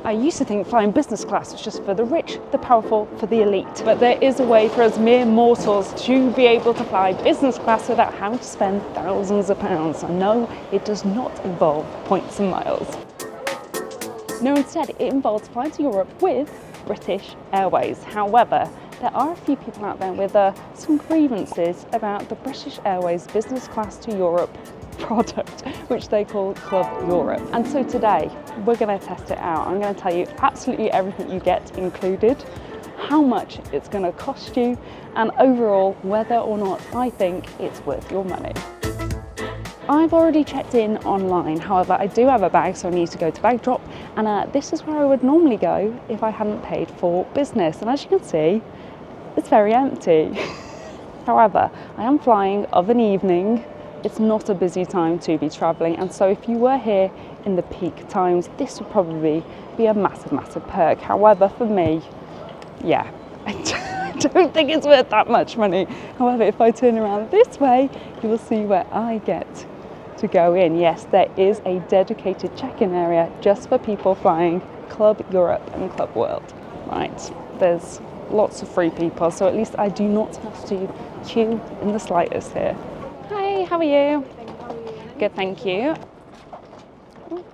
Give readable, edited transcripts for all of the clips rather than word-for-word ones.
I used to think flying business class was just for the rich, the powerful, for the elite. But there is a way for us mere mortals to be able to fly business class without having to spend thousands of pounds. And no, it does not involve points and miles. No, instead it involves flying to Europe with British Airways. However, there are a few people out there with some grievances about the British Airways Business Class to Europe product, which they call Club Europe. And so today we're going to test it out. I'm going to tell you absolutely everything you get included, how much it's going to cost you, and overall whether or not I think it's worth your money. I've already checked in online, however I do have a bag, so I need to go to bag drop, and this is where I would normally go if I hadn't paid for business, and as you can see it's very empty. However, I am flying of an evening. It's not a busy time to be travelling, and so if you were here in the peak times, this would probably be a massive perk. However, for me, yeah, I don't think it's worth that much money. However, if I turn around this way, you will see where I get to go in. Yes, there is a dedicated check-in area just for people flying Club Europe and Club World. Right, there's lots of free people, so at least I do not have to queue in the slightest here. Hi, how are you? Good, thank you.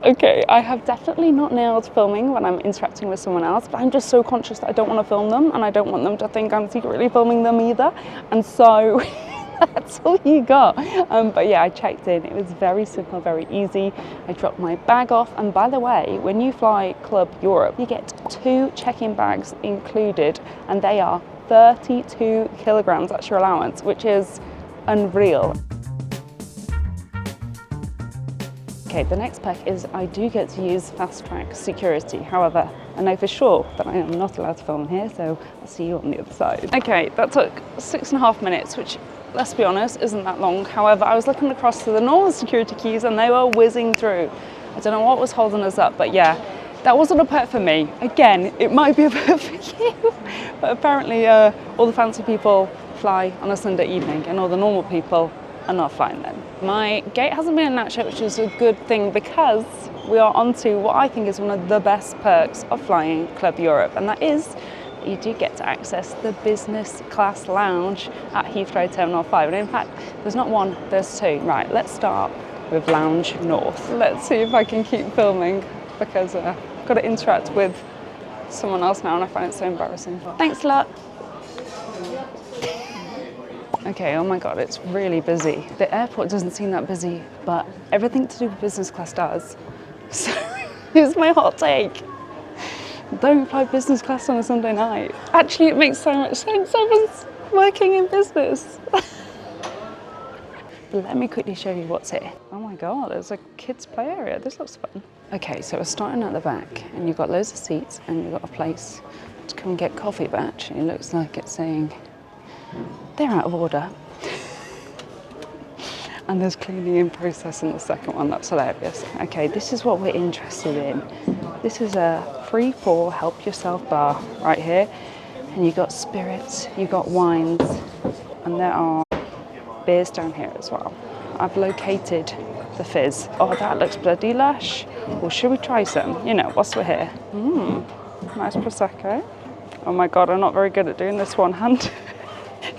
Okay, I have definitely not nailed filming when I'm interacting with someone else, but I'm just so conscious that I don't want to film them and I don't want them to think I'm secretly filming them either. And so that's all you got. But yeah, I checked in. It was very simple, very easy. I dropped my bag off. And by the way, when you fly Club Europe, you get 2 check-in bags included, and they are 32 kilograms. That's your allowance, which is unreal. Okay, the next perk is I do get to use fast track security. However, I know for sure that I am not allowed to film here, so I'll see you on the other side. Okay, that took 6.5 minutes, which, let's be honest, isn't that long. However, I was looking across to the normal security queues and they were whizzing through. I don't know what was holding us up, but yeah, that wasn't a perk for me. Again, it might be a perk for you, but apparently all the fancy people fly on a Sunday evening and all the normal people are not flying then. My gate hasn't been announced yet, which is a good thing because we are on to what I think is one of the best perks of flying Club Europe, and that is that you do get to access the business class lounge at Heathrow Terminal 5. And in fact, there's not one, there's 2. Right, let's start with Lounge North. Let's see if I can keep filming because I've got to interact with someone else now and I find it so embarrassing. Thanks a lot. Okay, oh my God, it's really busy. The airport doesn't seem that busy, but everything to do with business class does. So here's my hot take. Don't fly business class on a Sunday night. Actually, it makes so much sense. Everyone's working in business. But let me quickly show you what's here. Oh my God, there's a kids' play area. This looks fun. Okay, so we're starting at the back and you've got loads of seats and you've got a place to come and get coffee, but actually it looks like it's saying they're out of order. And there's cleaning in process in the second one. That's hilarious. Okay, this is what we're interested in. This is a free for help yourself bar right here. And you've got spirits, you've got wines, and there are beers down here as well. I've located the fizz. Oh, that looks bloody lush. Well, should we try some? You know, whilst we're here. Nice Prosecco. Oh my God, I'm not very good at doing this one hand.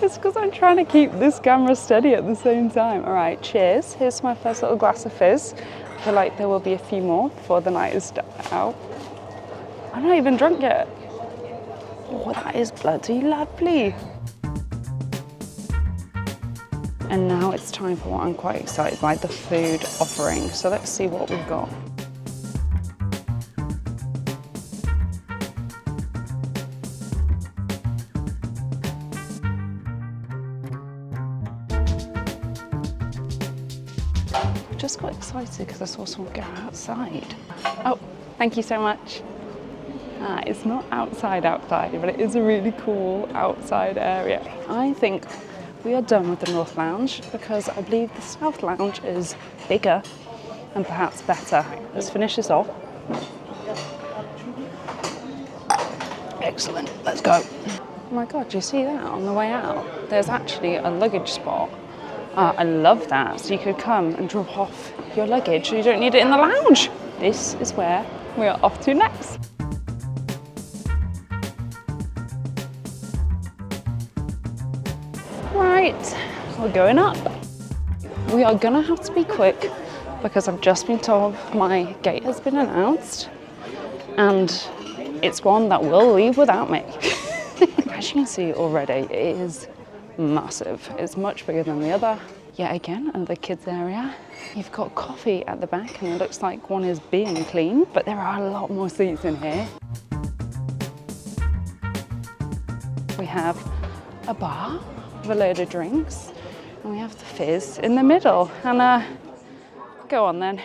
It's because I'm trying to keep this camera steady at the same time. All right, cheers. Here's my first little glass of fizz. I feel like there will be a few more before the night is out. I'm not even drunk yet. Oh, that is bloody lovely. And now it's time for what I'm quite excited by, the food offering. So let's see what we've got. Just got excited because I saw someone go outside. Oh, thank you so much. It's not outside, but it is a really cool outside area. I think we are done with the North Lounge because I believe the South Lounge is bigger and perhaps better. Let's finish this off. Excellent, let's go. Oh my God, do you see that on the way out? There's actually a luggage spot. I love that. So you could come and drop off your luggage so you don't need it in the lounge. This is where we are off to next. Right, we're going up. We are gonna have to be quick because I've just been told my gate has been announced and it's one that will leave without me. As you can see already, it is massive. It's much bigger than the other. Yet again, another kids area. You've got coffee at the back and it looks like one is being cleaned, but there are a lot more seats in here. We have a bar with a load of drinks and we have the fizz in the middle. And go on then.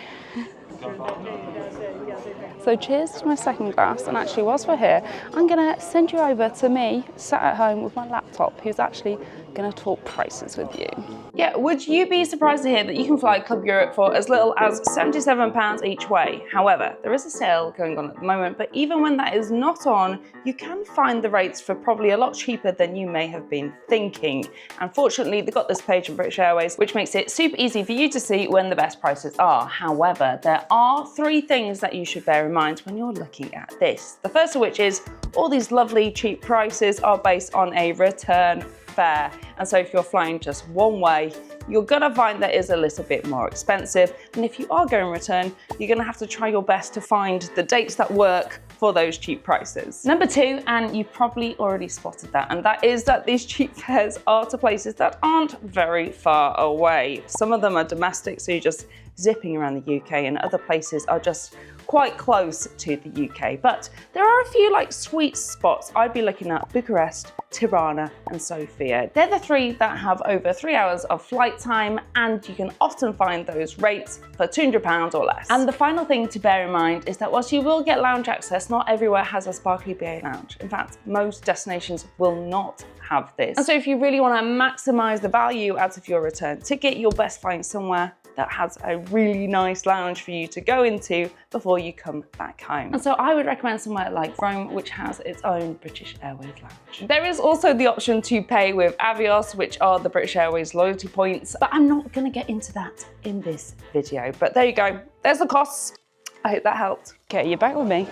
So cheers to my second glass, and actually whilst we're here, I'm gonna send you over to me, sat at home with my laptop, who's actually gonna talk prices with you. Yeah, would you be surprised to hear that you can fly Club Europe for as little as £77 each way? However, there is a sale going on at the moment, but even when that is not on, you can find the rates for probably a lot cheaper than you may have been thinking. Unfortunately, they've got this page on British Airways, which makes it super easy for you to see when the best prices are. However, there are 3 things that you should bear in mind when you're looking at this. The first of which is all these lovely cheap prices are based on a return fare. And so if you're flying just one way, you're gonna find that is a little bit more expensive. And if you are going return, you're gonna have to try your best to find the dates that work for those cheap prices. Number 2, and you've probably already spotted that, and that is that these cheap fares are to places that aren't very far away. Some of them are domestic, so you're just zipping around the UK, and other places are just quite close to the UK. But there are a few like sweet spots. I'd be looking at Bucharest, Tirana and Sofia. They're the 3 that have over 3 hours of flight time, and you can often find those rates for £200 or less. And the final thing to bear in mind is that whilst you will get lounge access, not everywhere has a sparkly BA lounge. In fact, most destinations will not have this. And so if you really want to maximize the value out of your return ticket, you'll best find somewhere that has a really nice lounge for you to go into before you come back home. And so I would recommend somewhere like Rome, which has its own British Airways lounge. There is also the option to pay with Avios, which are the British Airways loyalty points, but I'm not gonna get into that in this video. But there you go, there's the costs. I hope that helped. Okay, you're back with me.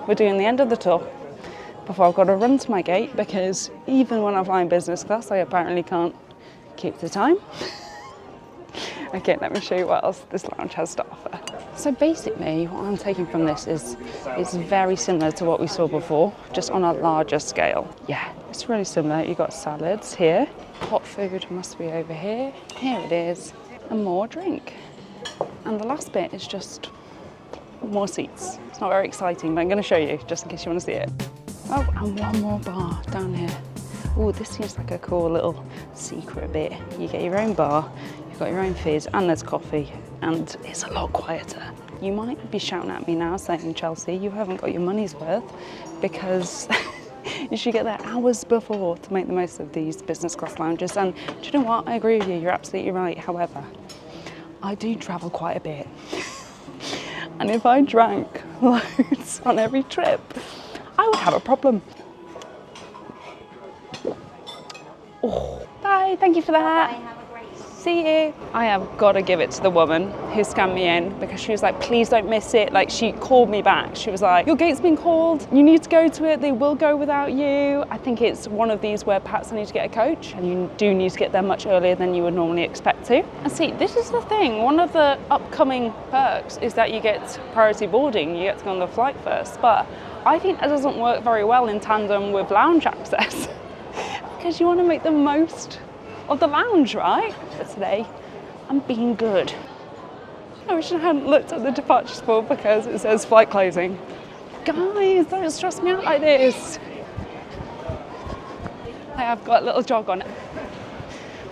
We're doing the end of the tour before I've got to run to my gate, because even when I'm flying business class, I apparently can't keep the time. Okay, let me show you what else this lounge has to offer. So basically, what I'm taking from this is very similar to what we saw before, just on a larger scale. Yeah, it's really similar. You've got salads here. Hot food must be over here. Here it is, and more drink. And the last bit is just more seats. It's not very exciting, but I'm going to show you, just in case you want to see it. Oh, and one more bar down here. Oh, this seems like a cool little secret bit. You get your own bar, you've got your own fizz, and there's coffee, and it's a lot quieter. You might be shouting at me now saying, Chelsea, you haven't got your money's worth, because you should get there hours before to make the most of these business class lounges. And do you know what? I agree with you, you're absolutely right. However, I do travel quite a bit. And if I drank loads on every trip, I would have a problem. Oh, bye, thank you for that. Bye, have a great day. See you. I have got to give it to the woman who scanned me in, because she was like, please don't miss it. Like, she called me back. She was like, your gate's been called. You need to go to it. They will go without you. I think it's one of these where perhaps I need to get a coach, and you do need to get there much earlier than you would normally expect to. And see, this is the thing. One of the upcoming perks is that you get priority boarding. You get to go on the flight first. But I think that doesn't work very well in tandem with lounge access. Because you want to make the most of the lounge, right? But today, I'm being good. I wish I hadn't looked at the departures board because it says flight closing. Guys, don't stress me out like this. I have got a little jog on it.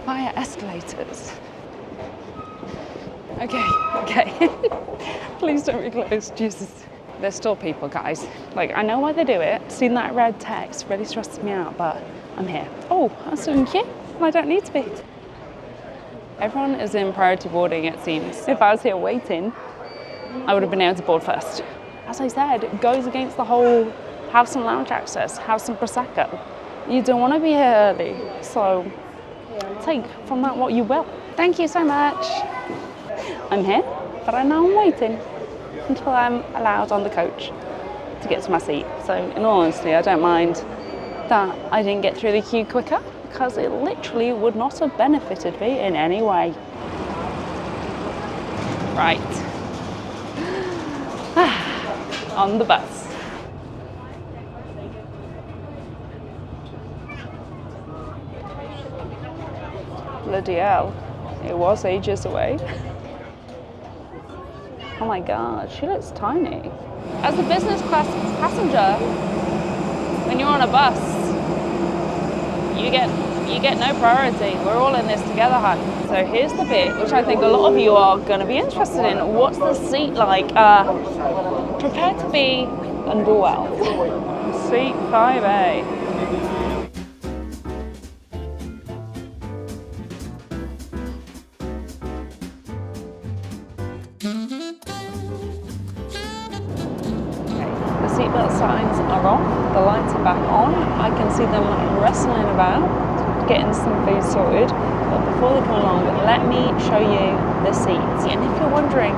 Via escalators. Okay. Please don't be close, Jesus. There's still people, guys. Like, I know why they do it. Seeing that red text really stresses me out, but I'm here. Oh, that's so cute. I don't need to be. Everyone is in priority boarding, it seems. If I was here waiting, I would have been able to board first. As I said, it goes against the whole have some lounge access, have some Prosecco. You don't want to be here early, so take from that what you will. Thank you so much. I'm here, but I know I'm waiting until I'm allowed on the coach to get to my seat. So in all honesty, I don't mind that I didn't get through the queue quicker, because it literally would not have benefited me in any way. Right. On the bus. Bloody hell. It was ages away. Oh my god, she looks tiny. As a business class passenger, when you're on a bus, you get no priority. We're all in this together, hun. So here's the bit which I think a lot of you are going to be interested in. What's the seat like? Prepare to be underwhelmed. Seat 5A. Seatbelt signs are off, the lights are back on, I can see them wrestling about, getting some food sorted, but before they come along, let me show you the seats. And if you're wondering,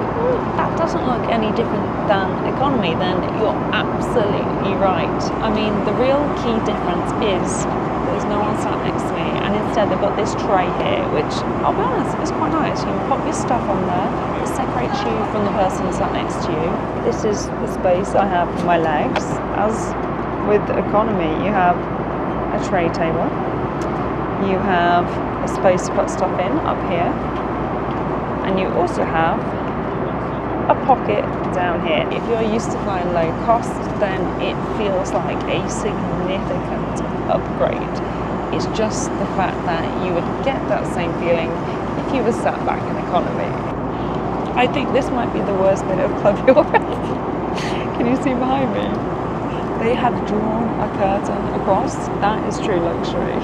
that doesn't look any different than economy, then you're absolutely right. I mean, the real key difference is there's no one sat next to me, and instead they've got this tray here, which, I'll be honest, is quite nice. You can pop your stuff on there, it separates you from the person sat next to you. This is the space I have for my legs. As with economy, you have a tray table, you have a space to put stuff in up here, and you also have a pocket down here. If you're used to flying low cost, then it feels like a significant upgrade. It's just the fact that you would get that same feeling if you were sat back in economy. I think this might be the worst bit of Club Europe. Can you see behind me? They have drawn a curtain across. That is true luxury.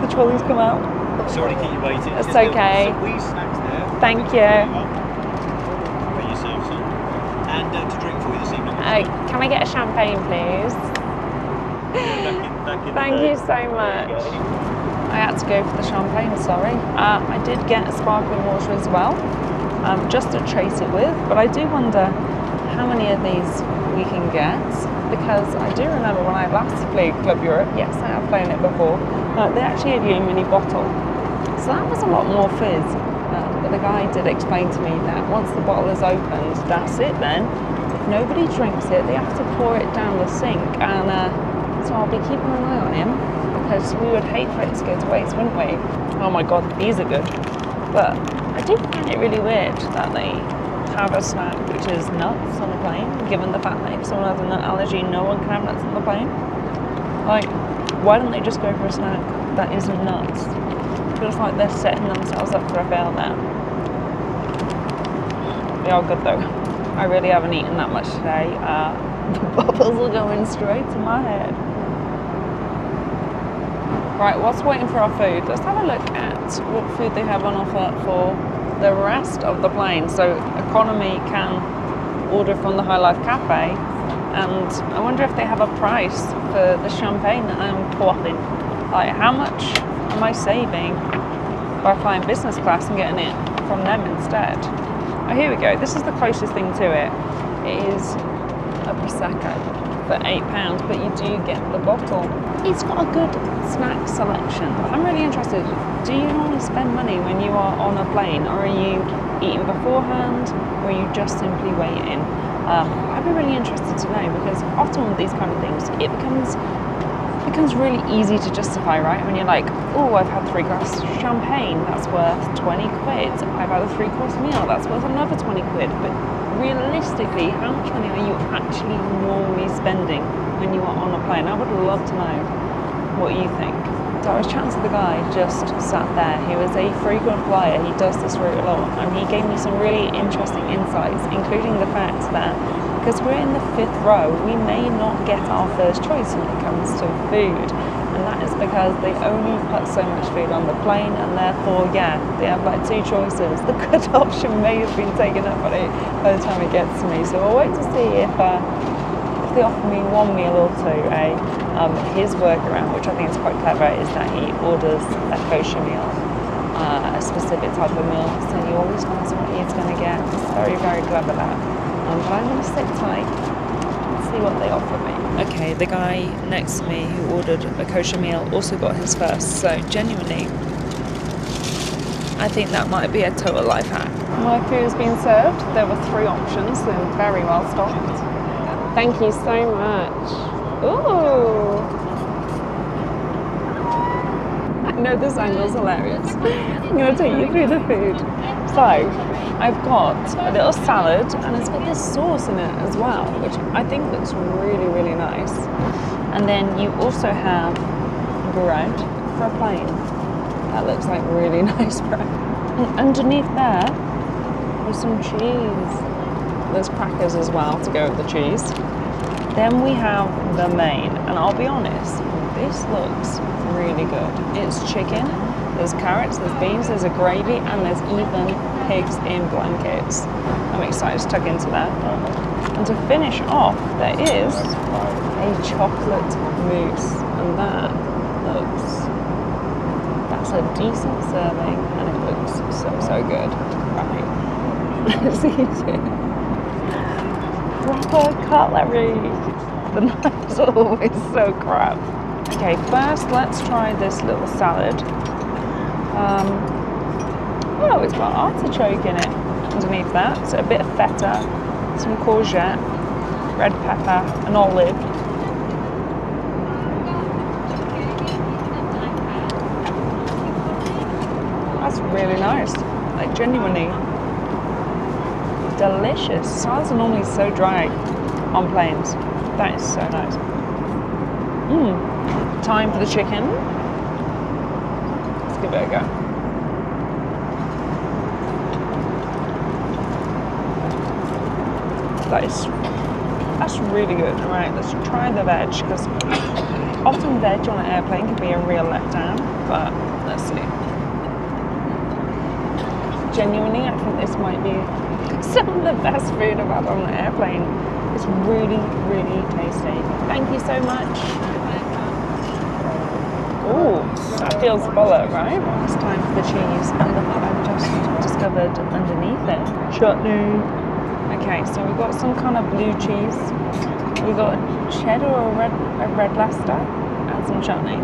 The trolleys come out. Sorry to keep you waiting. It's okay. Some wee snacks there. Thank you. For yourself, son. And to drink for you this evening. Can I get a champagne, please? Thank you so much. I had to go for the champagne, sorry. I did get a sparkling water as well, just to chase it with, but I do wonder how many of these we can get, because I do remember when I last played Club Europe, yes, I have played it before, they actually had you a mini bottle. So that was a lot more fizz, but the guy did explain to me that once the bottle is opened, that's it then. If nobody drinks it, they have to pour it down the sink, and so I'll be keeping an eye on him, because we would hate for it to go to waste, wouldn't we? Oh my god, these are good. But I do find it really weird that they have a snack which is nuts on a plane, given the fact that if someone has a nut allergy, no one can have nuts on the plane. Like, why don't they just go for a snack that isn't nuts? It feels like they're setting themselves up for a fail there. They are good though. I really haven't eaten that much today. The bubbles are going straight to my head. Right, whilst waiting for our food, let's have a look at what food they have on offer for the rest of the plane. So economy can order from the High Life Cafe, and I wonder if they have a price for the champagne that I'm quaffing. Like, how much am I saving by flying business class and getting it from them instead? Oh, here we go. This is the closest thing to it. It is a Prosecco for £8, but you do get the bottle. It's got a good snack selection. I'm really interested. Do you normally spend money when you are on a plane, or are you eating beforehand, or are you just simply waiting? I'd be really interested to know, because often with these kind of things, it becomes really easy to justify, right? When you're like, oh, I've had 3 glasses of champagne, that's worth 20 quid. I've had a 3-course meal, that's worth another 20 quid. But realistically, how much money are you actually normally spending when you are on a plane? I would love to know what you think. So I was chatting to the guy just sat there. He was a frequent flyer, he does this route a lot, and he gave me some really interesting insights, including the fact that because we're in the 5th row, we may not get our first choice when it comes to food, and that is because they only put so much food on the plane, and therefore, yeah, they have like 2 choices. The good option may have been taken up on it by the time it gets to me, so I'll wait to see if they offer me 1 meal or 2. His workaround, which I think is quite clever, is that he orders a kosher meal, a specific type of meal, so he always knows what he's going to get. It's very, very clever that. But I'm going to sit tight and see what they offer me. Okay, the guy next to me who ordered a kosher meal also got his first, so genuinely, I think that might be a total life hack. My food's been served. There were 3 options, so very well stocked. Thank you so much. Ooh. I know this angle's hilarious. I'm going to take you through the food. So, I've got a little salad and it's got this sauce in it as well, which I think looks really, really nice. And then you also have bread for a plane. That looks like really nice bread. And underneath there is some cheese. There's crackers as well to go with the cheese. Then we have the main, and I'll be honest, this looks really good. It's chicken, there's carrots, there's beans, there's a gravy, and there's even pigs in blankets. I'm excited to tuck into that. And to finish off, there is a chocolate mousse, and that's a decent serving, and it looks so good. Right, let's eat it. Proper cutlery. The knives are always so crap. Okay, first let's try this little salad. Oh, it's got artichoke in it underneath that. So a bit of feta, some courgette, red pepper, an olive. That's really nice. Like genuinely delicious. Salads are normally so dry on planes. That is so nice. Time for the chicken. Let's give it a go. That's really good. All right, let's try the veg, because often veg on an airplane can be a real letdown, but let's see. Genuinely, I think this might be some of the best food I've had on an airplane. It's really, really tasty. Thank you so much. Ooh, that feels fuller, right? It's time for the cheese, and look what I've just discovered underneath it. Chutney. Okay, so we've got some kind of blue cheese. We've got cheddar or red Leicester, and some chutney.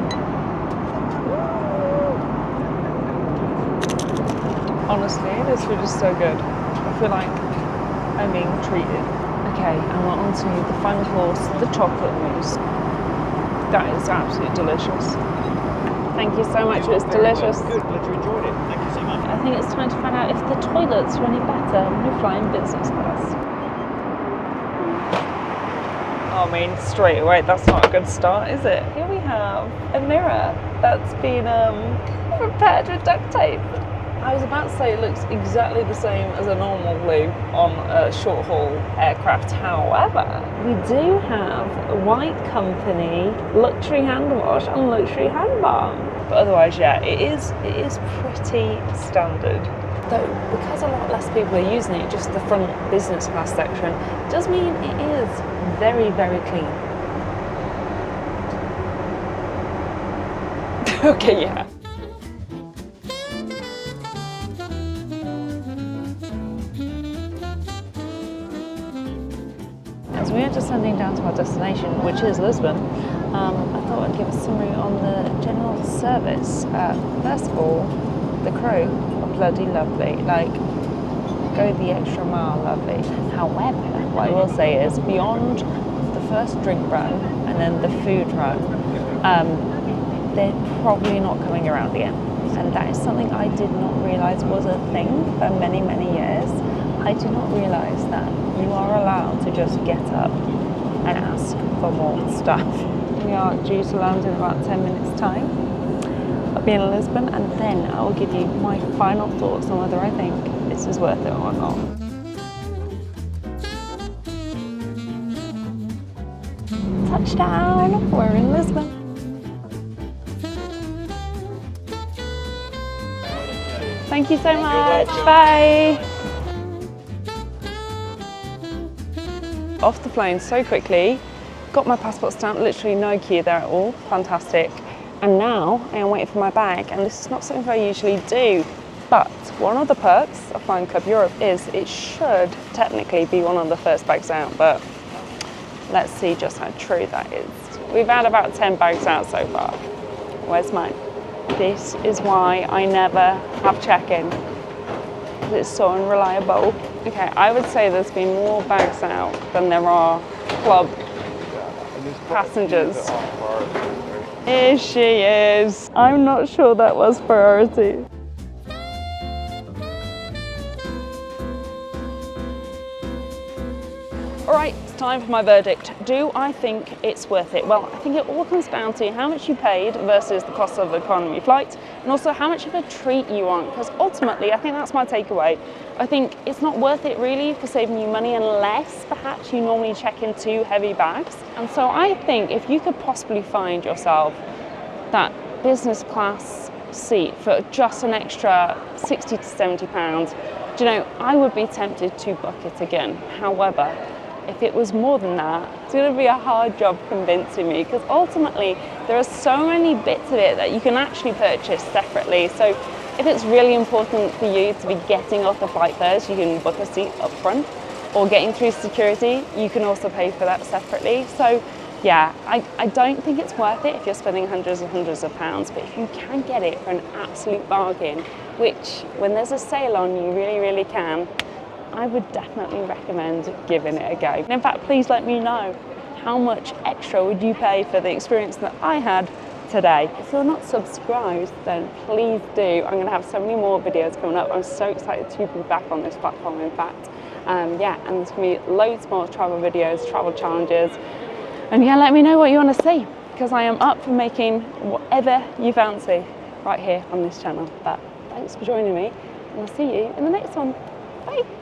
Honestly, this food is so good. I feel like I'm being treated. Okay, and we're on to the final course, the chocolate mousse. That is absolutely delicious. Thank you so much, it's delicious. Good, glad you enjoyed it. Thank you so much. I think it's time to find out if the toilets are any better when you're flying business class. I mean, straight away, that's not a good start, is it? Here we have a mirror that's been prepared with duct tape. I was about to say it looks exactly the same as a normal loo on a short haul aircraft. However, we do have a White Company luxury hand wash and luxury hand balm. But otherwise, yeah, it is pretty standard. Though, because a lot less people are using it, just the front business class section, does mean it is very, very clean. Okay, yeah. As we are descending down to our destination, which is Lisbon, I thought I'd give a summary on the general service. First of all, the crew are bloody lovely, like go the extra mile lovely. However, what I will say is beyond the first drink run and then the food run, they're probably not coming around again. And that is something I did not realise was a thing for many, many years. I did not realise that you are allowed to just get up and ask for more stuff. We are due to land in about 10 minutes time. I'll be in Lisbon, and then I will give you my final thoughts on whether I think this is worth it or not. Touchdown! We're in Lisbon. Thank you so much. Bye. Off the plane so quickly. Got my passport stamped, literally no queue there at all. Fantastic. And now I am waiting for my bag, and this is not something I usually do. But one of the perks of flying Club Europe is it should technically be one of the first bags out, but Let's see just how true that is. We've had about 10 bags out so far. Where's mine? This is why I never have check-in. It's so unreliable. Okay, I would say there's been more bags out than there are club passengers. Here she is. I'm not sure that was priority. Alright, it's time for my verdict. Do I think it's worth it? Well, I think it all comes down to how much you paid versus the cost of the economy flight, and also how much of a treat you want, because ultimately I think that's my takeaway. I think it's not worth it really for saving you money unless perhaps you normally check in 2 heavy bags. And so I think if you could possibly find yourself that business class seat for just an extra 60 to 70 pounds, do you know, I would be tempted to book it again. However, if it was more than that, it's going to be a hard job convincing me, because ultimately there are so many bits of it that you can actually purchase separately. So if it's really important for you to be getting off the flight first, you can book a seat up front, or getting through security, you can also pay for that separately. So yeah, I don't think it's worth it if you're spending hundreds and hundreds of pounds, but if you can get it for an absolute bargain, which when there's a sale on you really can, I would definitely recommend giving it a go. And in fact, please let me know, how much extra would you pay for the experience that I had today? If you're not subscribed, then please do. I'm going to have so many more videos coming up. I'm so excited to be back on this platform, in fact. Yeah, and there's going to be loads more travel videos, travel challenges. And yeah, let me know what you want to see, because I am up for making whatever you fancy right here on this channel. But thanks for joining me, and I'll see you in the next one. Bye.